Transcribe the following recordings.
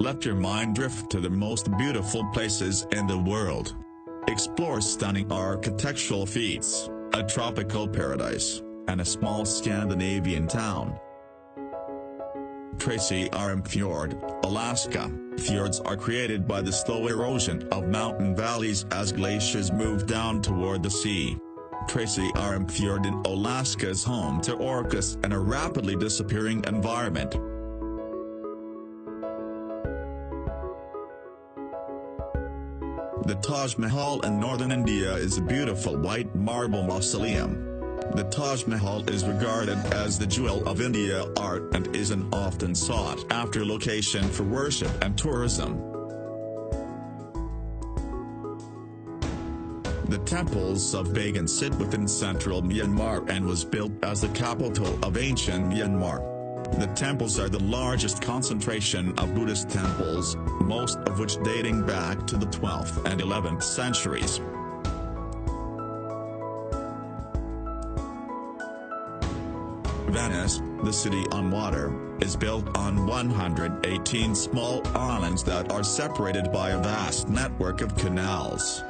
Let your mind drift to the most beautiful places in the world. Explore stunning architectural feats, a tropical paradise, and a small Scandinavian town. Tracy Arm Fjord, Alaska. Fjords are created by the slow erosion of mountain valleys as glaciers move down toward the sea. Tracy Arm Fjord in Alaska is home to orcas and a rapidly disappearing environment. The Taj Mahal in northern India is a beautiful white marble mausoleum. The Taj Mahal is regarded as the jewel of India art and is an often sought-after location for worship and tourism. The temples of Bagan sit within central Myanmar and was built as the capital of ancient Myanmar. The temples are the largest concentration of Buddhist temples, most of which dating back to the 12th and 11th centuries. Venice, the city on water, is built on 118 small islands that are separated by a vast network of canals.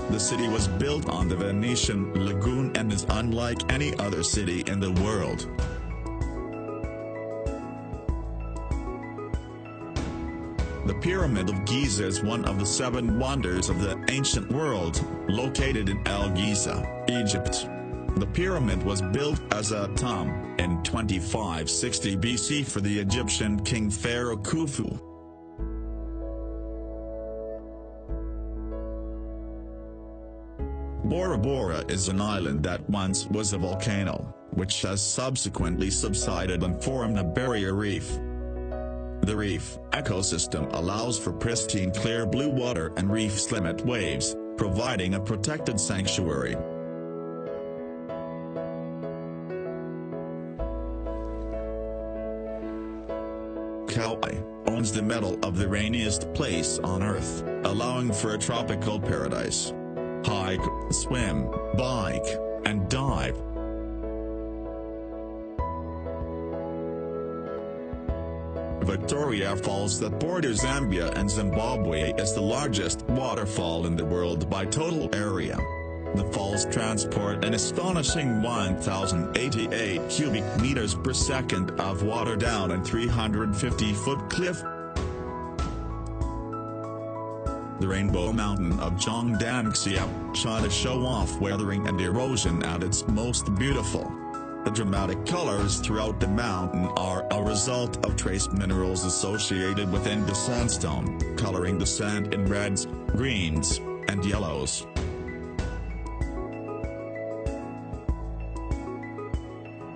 The city was built on the Venetian lagoon and is unlike any other city in the world. The Pyramid of Giza is one of the 7 wonders of the ancient world, located in El Giza, Egypt. The pyramid was built as a tomb in 2560 BC for the Egyptian king pharaoh Khufu. Bora Bora is an island that once was a volcano, which has subsequently subsided and formed a barrier reef. The reef ecosystem allows for pristine clear blue water and reefs limit waves, providing a protected sanctuary. Kauai owns the medal of the rainiest place on Earth, allowing for a tropical paradise. Hike, swim, bike, and dive. Victoria Falls that borders Zambia and Zimbabwe is the largest waterfall in the world by total area. The falls transport an astonishing 1,088 cubic meters per second of water down a 350-foot cliff. The Rainbow Mountain of Zhongdangxia, China show off weathering and erosion at its most beautiful. The dramatic colors throughout the mountain are a result of trace minerals associated within the sandstone, coloring the sand in reds, greens, and yellows.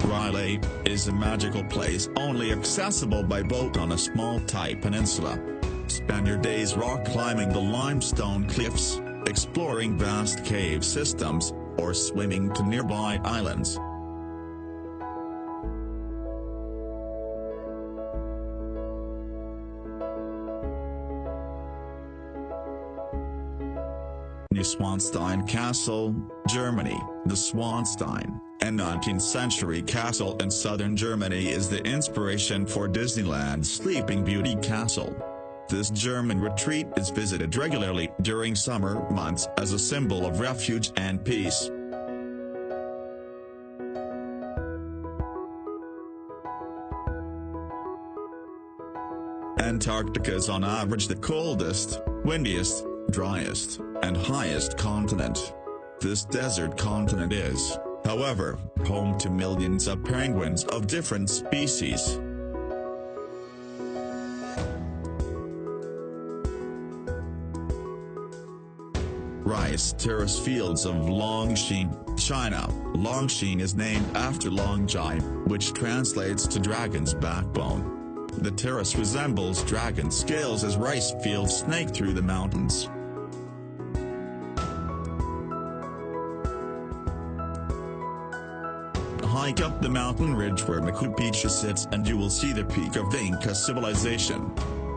Riley is a magical place only accessible by boat on a small tight peninsula. Spend your days rock climbing the limestone cliffs, exploring vast cave systems, or swimming to nearby islands. Neuschwanstein Castle, Germany. The Schwanstein, a 19th century castle in southern Germany, is the inspiration for Disneyland's Sleeping Beauty Castle. This German retreat is visited regularly during summer months as a symbol of refuge and peace. Antarctica is on average the coldest, windiest, driest, and highest continent. This desert continent is, however, home to millions of penguins of different species. Rice terrace fields of Longshan, China. Longshan is named after Longjai, which translates to dragon's backbone. The terrace resembles dragon scales as rice fields snake through the mountains. Hike up the mountain ridge where Machu Picchu sits and you will see the peak of the Inca civilization.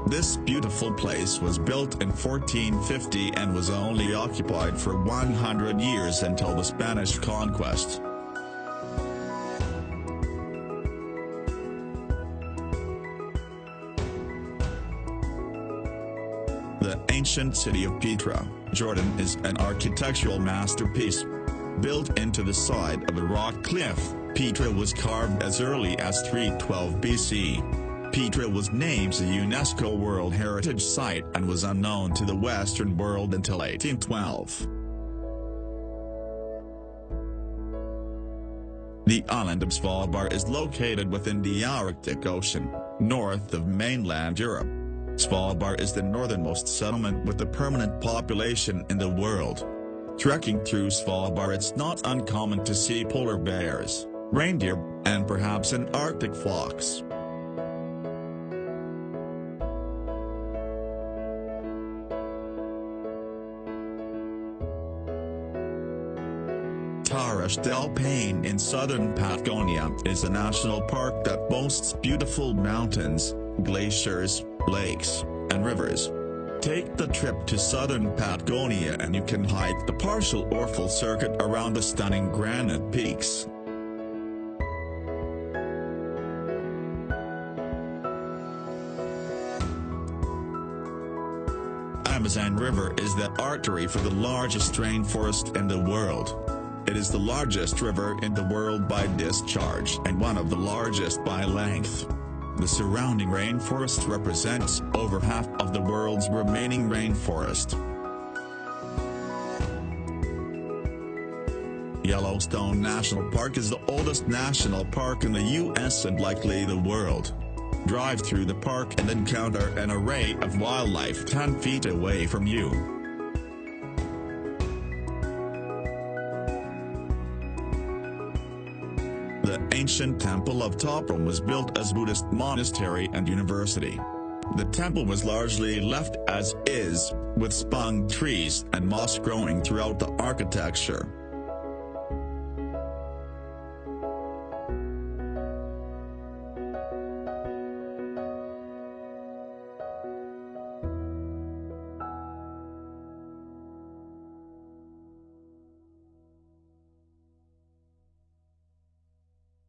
This beautiful place was built in 1450 and was only occupied for 100 years until the Spanish conquest. The ancient city of Petra, Jordan is an architectural masterpiece. Built into the side of a rock cliff, Petra was carved as early as 312 BC. Petra was named a UNESCO World Heritage Site and was unknown to the Western world until 1812. The island of Svalbard is located within the Arctic Ocean, north of mainland Europe. Svalbard is the northernmost settlement with a permanent population in the world. Trekking through Svalbard, it's not uncommon to see polar bears, reindeer, and perhaps an Arctic fox. Torres del Paine in southern Patagonia is a national park that boasts beautiful mountains, glaciers, lakes, and rivers. Take the trip to southern Patagonia and you can hike the partial or full circuit around the stunning granite peaks. Amazon River is the artery for the largest rainforest in the world. It is the largest river in the world by discharge and one of the largest by length. The surrounding rainforest represents over half of the world's remaining rainforest. Yellowstone National Park is the oldest national park in the U.S. and likely the world. Drive through the park and encounter an array of wildlife 10 feet away from you. The ancient Temple of Toprom was built as Buddhist monastery and university. The temple was largely left as is, with spung trees and moss growing throughout the architecture.